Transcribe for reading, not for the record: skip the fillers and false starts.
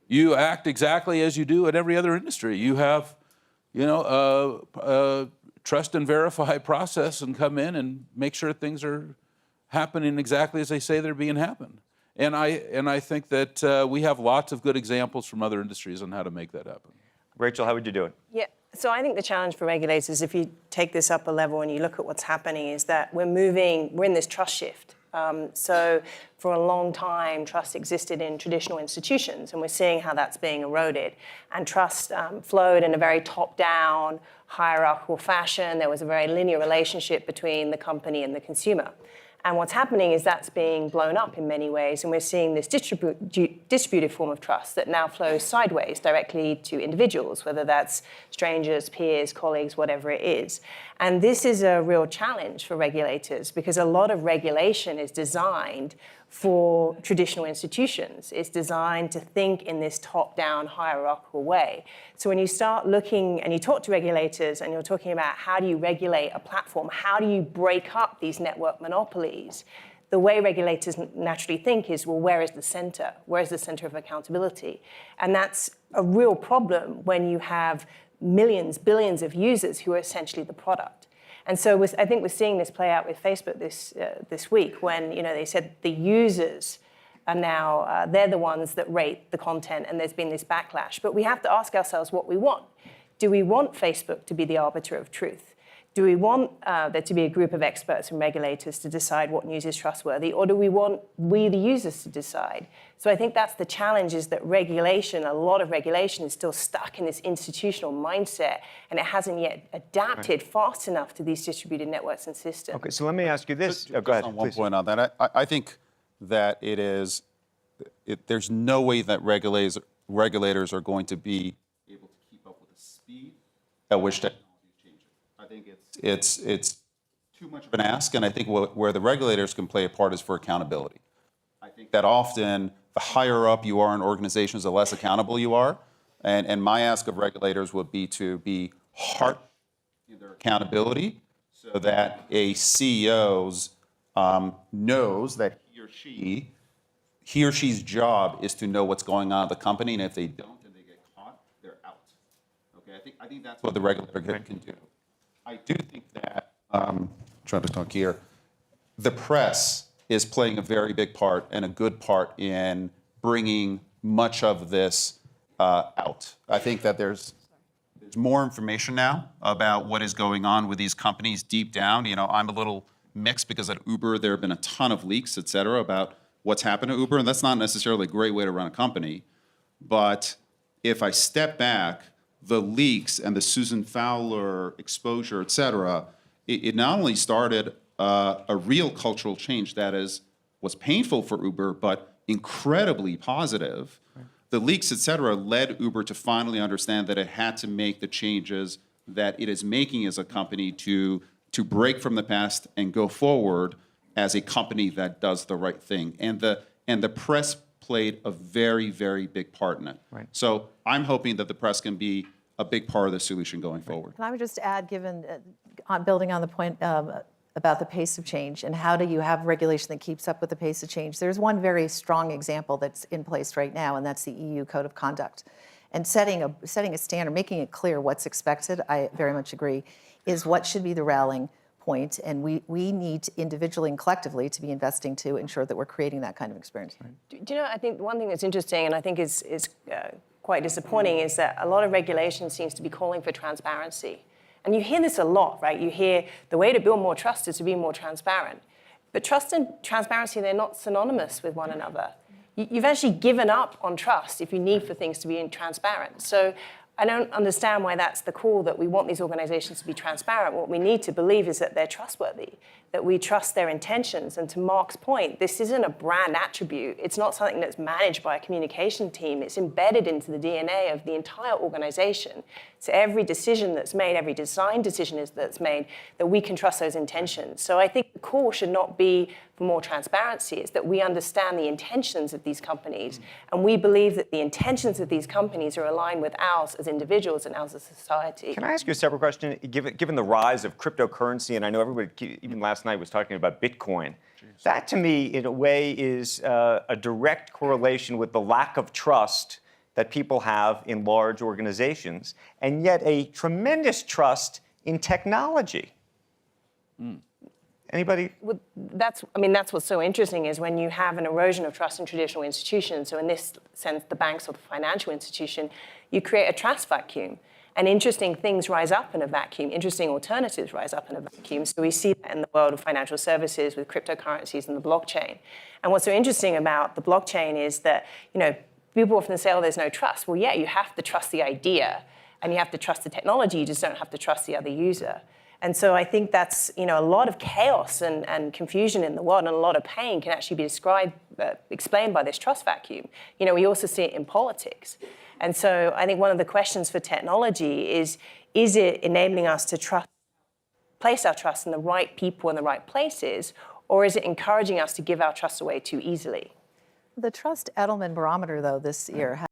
you act exactly as you do in every other industry. You have, a trust and verify process and come in and make sure things are happening exactly as they say they're being happened. And I think that we have lots of good examples from other industries on how to make that happen. Rachel, how would you do it? Yeah, so I think the challenge for regulators, if you take this up a level and you look at what's happening, is that we're in this trust shift. So for a long time, trust existed in traditional institutions, and we're seeing how that's being eroded. And trust flowed in a very top-down, hierarchical fashion. There was a very linear relationship between the company and the consumer. And what's happening is that's being blown up in many ways, and we're seeing this distributed form of trust that now flows sideways directly to individuals, whether that's strangers, peers, colleagues, whatever it is. And this is a real challenge for regulators because a lot of regulation is designed for traditional institutions. It's designed to think in this top-down hierarchical way. So when you start looking and you talk to regulators and you're talking about how do you regulate a platform, how do you break up these network monopolies, the way regulators naturally think is, well, where is the center? Where is the center of accountability? And that's a real problem when you have millions, billions of users who are essentially the product. And so I think we're seeing this play out with Facebook this week when they said the users are now, they're the ones that rate the content, and there's been this backlash. But we have to ask ourselves what we want. Do we want Facebook to be the arbiter of truth? Do we want there to be a group of experts and regulators to decide what news is trustworthy, or do we want the users to decide? So I think that's the challenge, is that a lot of regulation is still stuck in this institutional mindset, and it hasn't yet adapted fast enough to these distributed networks and systems. Okay, so let me ask you this. Just go ahead, on one please. point on that, I think that there's no way that regulators are going to be able to keep up with the speed at which technology is changing. I think it's too much of an ask, and I think where the regulators can play a part is for accountability. I think that often the higher up you are in organizations, the less accountable you are. And my ask of regulators would be to be hard in their accountability so that a CEO knows that he or she's job is to know what's going on at the company, and if they don't and they get caught, they're out. Okay, I think that's what the regulator can do. I do think that, trying to talk here, the press is playing a very big part and a good part in bringing much of this out. I think that there's more information now about what is going on with these companies deep down. I'm a little mixed because at Uber there have been a ton of leaks, et cetera, about what's happened to Uber, and that's not necessarily a great way to run a company. But if I step back, the leaks and the Susan Fowler exposure, et cetera, it not only started a real cultural change that was painful for Uber, but incredibly positive. Right. The leaks, et cetera, led Uber to finally understand that it had to make the changes that it is making as a company to break from the past and go forward as a company that does the right thing. And the press played a very, very big part in it. Right. So I'm hoping that the press can be a big part of the solution going forward. And I would just add, given building on the point about the pace of change and how do you have regulation that keeps up with the pace of change, there's one very strong example that's in place right now, and that's the EU Code of Conduct. And setting a standard, making it clear what's expected, I very much agree, is what should be the rallying point, and we need individually and collectively to be investing to ensure that we're creating that kind of experience. Right. Do you know, I think one thing that's interesting, and I think is quite disappointing, is that a lot of regulation seems to be calling for transparency. And you hear this a lot, right? You hear the way to build more trust is to be more transparent. But trust and transparency, they're not synonymous with one another. You've actually given up on trust if you need for things to be transparent. So I don't understand why that's the call, that we want these organizations to be transparent. What we need to believe is that they're trustworthy, that we trust their intentions. And to Mark's point, this isn't a brand attribute. It's not something that's managed by a communication team. It's embedded into the DNA of the entire organization. So every decision that's made, every design decision that's made, that we can trust those intentions. So I think the call should not be for more transparency. It's that we understand the intentions of these companies, and we believe that the intentions of these companies are aligned with ours as individuals and ours as a society. Can I ask you a separate question? Given the rise of cryptocurrency, and I know everybody, even last night, was talking about Bitcoin, that to me, in a way, is a direct correlation with the lack of trust that people have in large organizations, and yet a tremendous trust in technology. Anybody? Well, that's what's so interesting is when you have an erosion of trust in traditional institutions, so in this sense, the banks or the financial institution, you create a trust vacuum. And interesting things rise up in a vacuum, interesting alternatives rise up in a vacuum. So we see that in the world of financial services with cryptocurrencies and the blockchain. And what's so interesting about the blockchain is that, people often say, oh, there's no trust. Well, yeah, you have to trust the idea and you have to trust the technology, you just don't have to trust the other user. And so I think that's, a lot of chaos and confusion in the world and a lot of pain can actually be explained by this trust vacuum. We also see it in politics. And so I think one of the questions for technology is it enabling us to place our trust in the right people in the right places, or is it encouraging us to give our trust away too easily? The Trust Edelman Barometer, though, this year